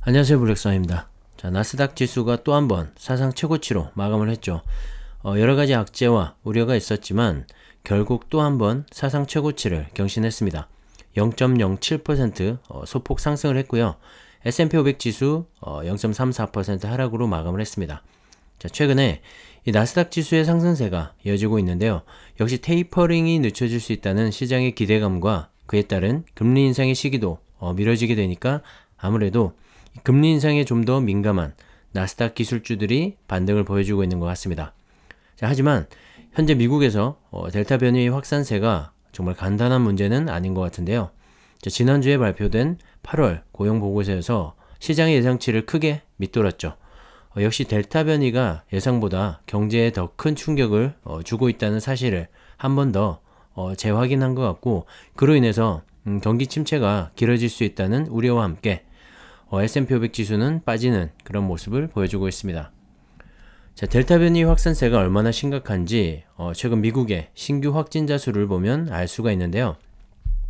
안녕하세요, 블랙선입니다. 자, 나스닥 지수가 또 한 번 사상 최고치로 마감을 했죠. 여러가지 악재와 우려가 있었지만 결국 또 한 번 사상 최고치를 경신했습니다. 0.07% 소폭 상승을 했고요. S&P 500 지수 0.34% 하락으로 마감을 했습니다. 자, 최근에 이 나스닥 지수의 상승세가 이어지고 있는데요. 역시 테이퍼링이 늦춰질 수 있다는 시장의 기대감과 그에 따른 금리 인상의 시기도 미뤄지게 되니까 아무래도 금리 인상에 좀 더 민감한 나스닥 기술주들이 반등을 보여주고 있는 것 같습니다. 자, 하지만 현재 미국에서 델타 변이의 확산세가 정말 간단한 문제는 아닌 것 같은데요. 자, 지난주에 발표된 8월 고용보고서에서 시장의 예상치를 크게 밑돌았죠. 역시 델타 변이가 예상보다 경제에 더 큰 충격을 주고 있다는 사실을 한 번 더 재확인한 것 같고, 그로 인해서 경기 침체가 길어질 수 있다는 우려와 함께 S&P 500 지수는 빠지는 그런 모습을 보여주고 있습니다. 자, 델타 변이 확산세가 얼마나 심각한지 최근 미국의 신규 확진자 수를 보면 알 수가 있는데요.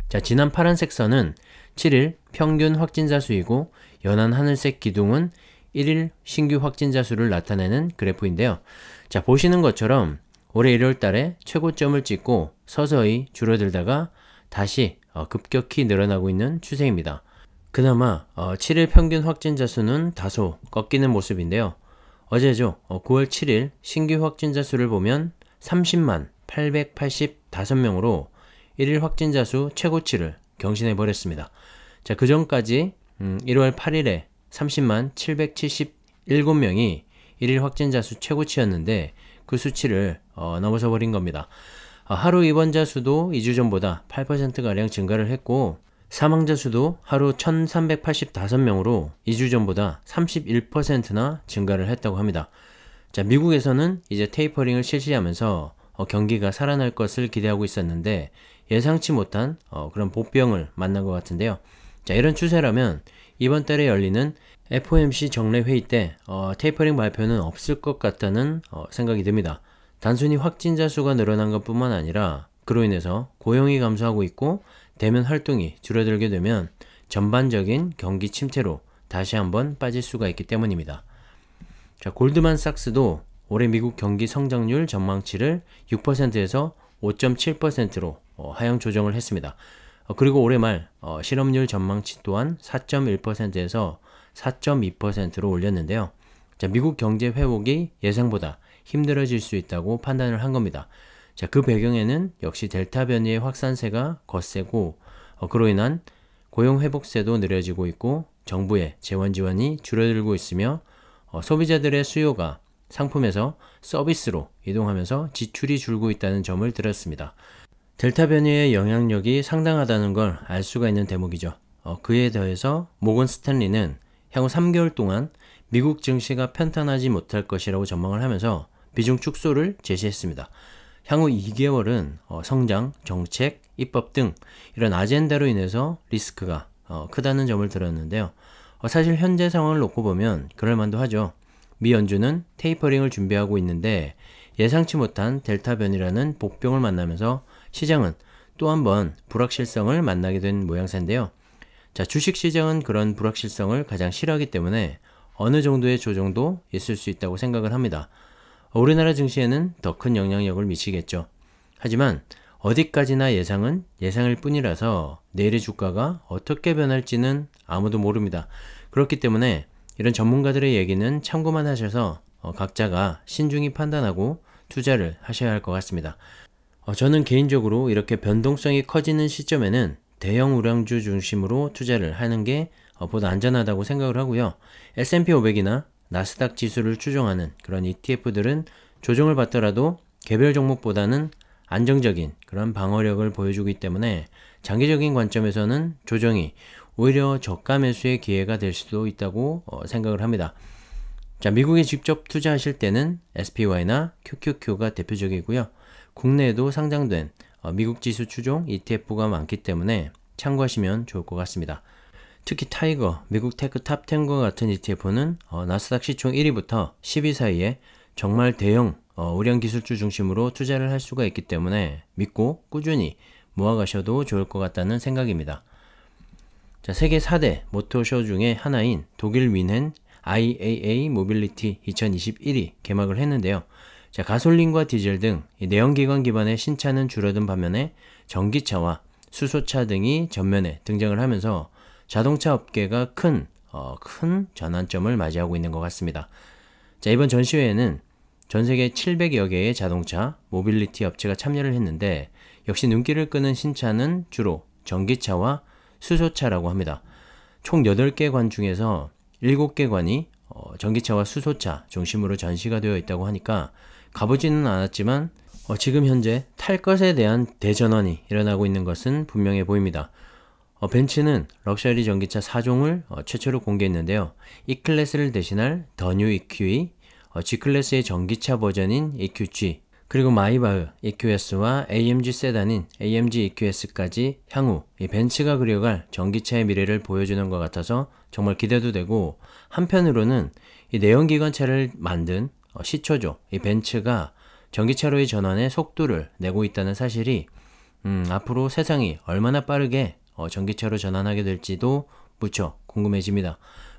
자, 진한 파란색 선은 7일 평균 확진자 수이고, 연한 하늘색 기둥은 1일 신규 확진자 수를 나타내는 그래프인데요. 자, 보시는 것처럼 올해 1월 달에 최고점을 찍고 서서히 줄어들다가 다시 급격히 늘어나고 있는 추세입니다. 그나마 7일 평균 확진자 수는 다소 꺾이는 모습인데요. 어제죠. 9월 7일 신규 확진자 수를 보면 30만 885명으로 1일 확진자 수 최고치를 경신해 버렸습니다. 자, 그 전까지 1월 8일에 30만 777명이 1일 확진자 수 최고치였는데 그 수치를 넘어서 버린 겁니다. 하루 입원자 수도 2주 전보다 8%가량 증가를 했고, 사망자 수도 하루 1385명으로 2주 전보다 31%나 증가를 했다고 합니다. 자, 미국에서는 이제 테이퍼링을 실시하면서 경기가 살아날 것을 기대하고 있었는데 예상치 못한 그런 복병을 만난 것 같은데요. 자, 이런 추세라면 이번 달에 열리는 FOMC 정례 회의 때 테이퍼링 발표는 없을 것 같다는 생각이 듭니다. 단순히 확진자 수가 늘어난 것뿐만 아니라 그로 인해서 고용이 감소하고 있고 대면 활동이 줄어들게 되면 전반적인 경기 침체로 다시 한번 빠질 수가 있기 때문입니다. 자, 골드만삭스도 올해 미국 경기 성장률 전망치를 6%에서 5.7%로 하향 조정을 했습니다. 그리고 올해 말 실업률 전망치 또한 4.1%에서 4.2%로 올렸는데요. 자, 미국 경제 회복이 예상보다 힘들어질 수 있다고 판단을 한 겁니다. 자, 그 배경에는 역시 델타 변이의 확산세가 거세고 그로 인한 고용 회복세도 느려지고 있고 정부의 재원 지원이 줄어들고 있으며 소비자들의 수요가 상품에서 서비스로 이동하면서 지출이 줄고 있다는 점을 들었습니다. 델타 변이의 영향력이 상당하다는 걸 알 수가 있는 대목이죠. 그에 더해서 모건 스탠리는 향후 3개월 동안 미국 증시가 편탄하지 못할 것이라고 전망을 하면서 비중 축소를 제시했습니다. 향후 2개월은 성장, 정책, 입법 등 이런 아젠다로 인해서 리스크가 크다는 점을 들었는데요. 사실 현재 상황을 놓고 보면 그럴만도 하죠. 미 연준은 테이퍼링을 준비하고 있는데 예상치 못한 델타 변이라는 복병을 만나면서 시장은 또 한 번 불확실성을 만나게 된 모양새인데요. 자, 주식시장은 그런 불확실성을 가장 싫어하기 때문에 어느 정도의 조정도 있을 수 있다고 생각을 합니다. 우리나라 증시에는 더 큰 영향력을 미치겠죠. 하지만 어디까지나 예상은 예상일 뿐이라서 내일의 주가가 어떻게 변할지는 아무도 모릅니다. 그렇기 때문에 이런 전문가들의 얘기는 참고만 하셔서 각자가 신중히 판단하고 투자를 하셔야 할 것 같습니다. 저는 개인적으로 이렇게 변동성이 커지는 시점에는 대형 우량주 중심으로 투자를 하는 게 보다 안전하다고 생각을 하고요. S&P 500이나 나스닥 지수를 추종하는 그런 ETF들은 조정을 받더라도 개별 종목보다는 안정적인 그런 방어력을 보여주기 때문에 장기적인 관점에서는 조정이 오히려 저가 매수의 기회가 될 수도 있다고 생각을 합니다. 자, 미국에 직접 투자하실 때는 SPY나 QQQ가 대표적이고요. 국내에도 상장된 미국 지수 추종 ETF가 많기 때문에 참고하시면 좋을 것 같습니다. 특히 타이거, 미국 테크 탑 10과 같은 ETF는 나스닥 시총 1위부터 10위 사이에 정말 대형 우량 기술주 중심으로 투자를 할 수가 있기 때문에 믿고 꾸준히 모아가셔도 좋을 것 같다는 생각입니다. 자, 세계 4대 모터쇼 중에 하나인 독일 뮌헨 IAA 모빌리티 2021이 개막을 했는데요. 자, 가솔린과 디젤 등 내연기관 기반의 신차는 줄어든 반면에 전기차와 수소차 등이 전면에 등장을 하면서 자동차 업계가 큰 전환점을 맞이하고 있는 것 같습니다. 자, 이번 전시회에는 전 세계 700여 개의 자동차, 모빌리티 업체가 참여를 했는데 역시 눈길을 끄는 신차는 주로 전기차와 수소차라고 합니다. 총 8개 관 중에서 7개 관이 전기차와 수소차 중심으로 전시가 되어 있다고 하니까 가보지는 않았지만 지금 현재 탈 것에 대한 대전환이 일어나고 있는 것은 분명해 보입니다. 벤츠는 럭셔리 전기차 4종을 최초로 공개했는데요. E클래스를 대신할 더 뉴 EQE, G클래스의 전기차 버전인 EQG, 그리고 마이바흐 EQS와 AMG 세단인 AMG EQS까지 향후 이 벤츠가 그려갈 전기차의 미래를 보여주는 것 같아서 정말 기대도 되고, 한편으로는 이 내연기관차를 만든 시초죠. 이 벤츠가 전기차로의 전환에 속도를 내고 있다는 사실이 앞으로 세상이 얼마나 빠르게 전기차로 전환하게 될지도 무척 궁금해집니다.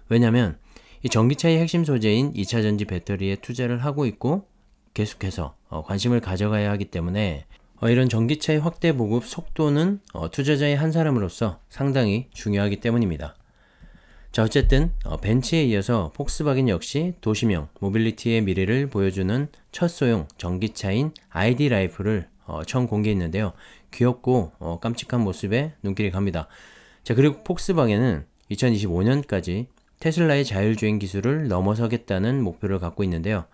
왜냐면 이 전기차의 핵심 소재인 2차전지 배터리에 투자를 하고 있고 계속해서 관심을 가져가야 하기 때문에 이런 전기차의 확대 보급 속도는 투자자의 한 사람으로서 상당히 중요하기 때문입니다. 자, 어쨌든 벤츠에 이어서 폭스바겐 역시 도시명 모빌리티의 미래를 보여주는 첫 소형 전기차인 ID 라이프를 처음 공개했는데요. 귀엽고 깜찍한 모습에 눈길이 갑니다. 자, 그리고 폭스바겐은 2025년까지 테슬라의 자율주행 기술을 넘어서겠다는 목표를 갖고 있는데요.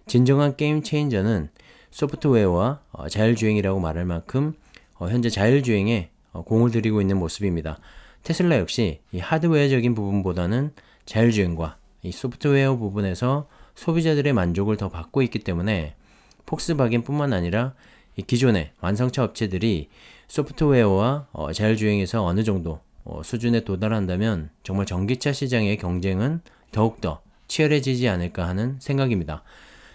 진정한 게임 체인저는 소프트웨어와 자율주행이라고 말할 만큼 현재 자율주행에 공을 들이고 있는 모습입니다. 테슬라 역시 이 하드웨어적인 부분보다는 자율주행과 이 소프트웨어 부분에서 소비자들의 만족을 더 받고 있기 때문에 폭스바겐뿐만 아니라 이 기존의 완성차 업체들이 소프트웨어와 자율주행에서 어느 정도 수준에 도달한다면 정말 전기차 시장의 경쟁은 더욱더 치열해지지 않을까 하는 생각입니다.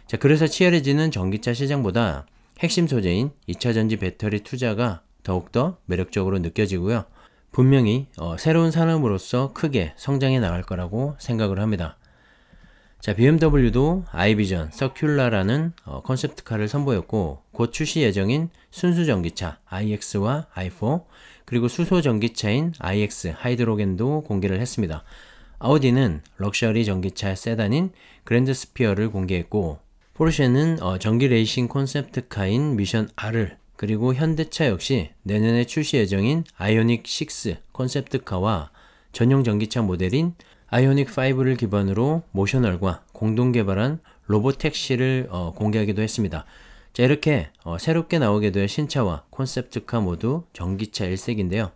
자, 그래서 치열해지는 전기차 시장보다 핵심 소재인 2차전지 배터리 투자가 더욱더 매력적으로 느껴지고요. 분명히 새로운 산업으로서 크게 성장해 나갈 거라고 생각을 합니다. 자, BMW도 iVision 서큘라라는 컨셉트카를 선보였고, 곧 출시 예정인 순수 전기차 iX와 i4, 그리고 수소 전기차인 iX 하이드로겐도 공개를 했습니다. 아우디는 럭셔리 전기차 세단인 그랜드 스피어를 공개했고, 포르쉐는 전기 레이싱 컨셉트카인 미션 R을, 그리고 현대차 역시 내년에 출시 예정인 아이오닉 6 컨셉트카와 전용 전기차 모델인 아이오닉 5를 기반으로 모셔널과 공동 개발한 로보택시를 공개하기도 했습니다. 자, 이렇게 새롭게 나오게 될 신차와 콘셉트카 모두 전기차 일색인데요.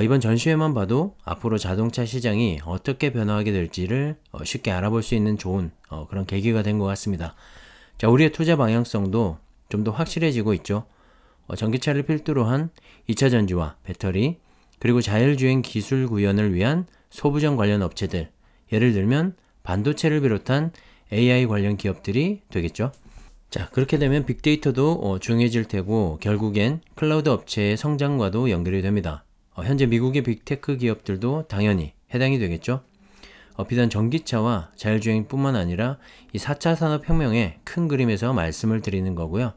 이번 전시회만 봐도 앞으로 자동차 시장이 어떻게 변화하게 될지를 쉽게 알아볼 수 있는 좋은 그런 계기가 된 것 같습니다. 자, 우리의 투자 방향성도 좀 더 확실해지고 있죠. 전기차를 필두로 한 2차 전지와 배터리, 그리고 자율주행 기술 구현을 위한 소부전 관련 업체들, 예를 들면 반도체를 비롯한 AI 관련 기업들이 되겠죠. 자, 그렇게 되면 빅데이터도 중요해질 테고 결국엔 클라우드 업체의 성장과도 연결이 됩니다. 현재 미국의 빅테크 기업들도 당연히 해당이 되겠죠. 비단 전기차와 자율주행뿐만 아니라 이 4차 산업혁명의 큰 그림에서 말씀을 드리는 거고요.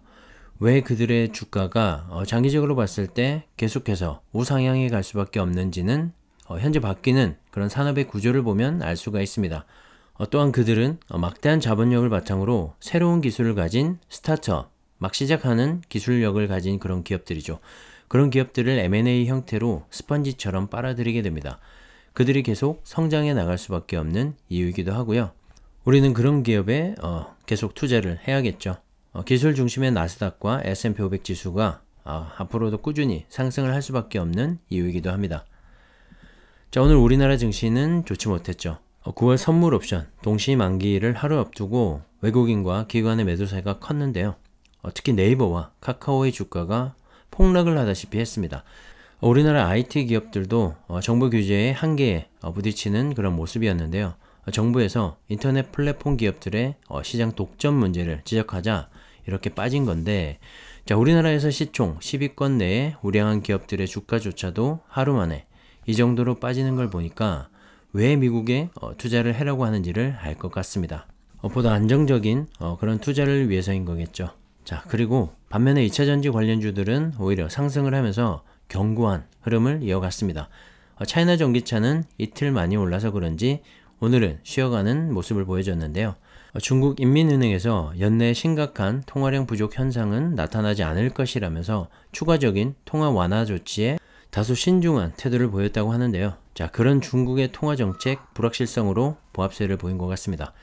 왜 그들의 주가가 장기적으로 봤을 때 계속해서 우상향에 갈 수밖에 없는지는 현재 바뀌는 그런 산업의 구조를 보면 알 수가 있습니다. 또한 그들은 막대한 자본력을 바탕으로 새로운 기술을 가진 스타트업, 막 시작하는 기술력을 가진 그런 기업들이죠. 그런 기업들을 M&A 형태로 스펀지처럼 빨아들이게 됩니다. 그들이 계속 성장해 나갈 수밖에 없는 이유이기도 하고요. 우리는 그런 기업에 계속 투자를 해야겠죠. 기술 중심의 나스닥과 S&P 500 지수가 앞으로도 꾸준히 상승을 할 수밖에 없는 이유이기도 합니다. 자, 오늘 우리나라 증시는 좋지 못했죠. 9월 선물 옵션 동시 만기를 하루 앞두고 외국인과 기관의 매도세가 컸는데요. 특히 네이버와 카카오의 주가가 폭락을 하다시피 했습니다. 우리나라 IT 기업들도 정부 규제의 한계에 부딪히는 그런 모습이었는데요. 정부에서 인터넷 플랫폼 기업들의 시장 독점 문제를 지적하자 이렇게 빠진 건데, 자, 우리나라에서 시총 10위권 내에 우량한 기업들의 주가조차도 하루 만에 이 정도로 빠지는 걸 보니까 왜 미국에 투자를 하려고 하는지를 알 것 같습니다. 보다 안정적인 그런 투자를 위해서인 거겠죠. 자, 그리고 반면에 2차전지 관련주들은 오히려 상승을 하면서 견고한 흐름을 이어갔습니다. 차이나 전기차는 이틀 많이 올라서 그런지 오늘은 쉬어가는 모습을 보여줬는데요. 중국 인민은행에서 연내 심각한 통화량 부족 현상은 나타나지 않을 것이라면서 추가적인 통화 완화 조치에 다소 신중한 태도를 보였다고 하는데요. 자, 그런 중국의 통화 정책 불확실성으로 보합세를 보인 것 같습니다.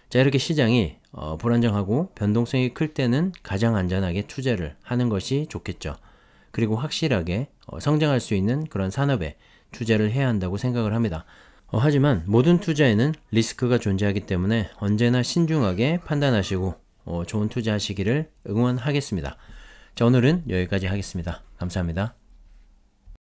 자, 이렇게 시장이 불안정하고 변동성이 클 때는 가장 안전하게 투자를 하는 것이 좋겠죠. 그리고 확실하게 성장할 수 있는 그런 산업에 투자를 해야 한다고 생각을 합니다. 하지만 모든 투자에는 리스크가 존재하기 때문에 언제나 신중하게 판단하시고 좋은 투자 하시기를 응원하겠습니다. 자, 오늘은 여기까지 하겠습니다. 감사합니다.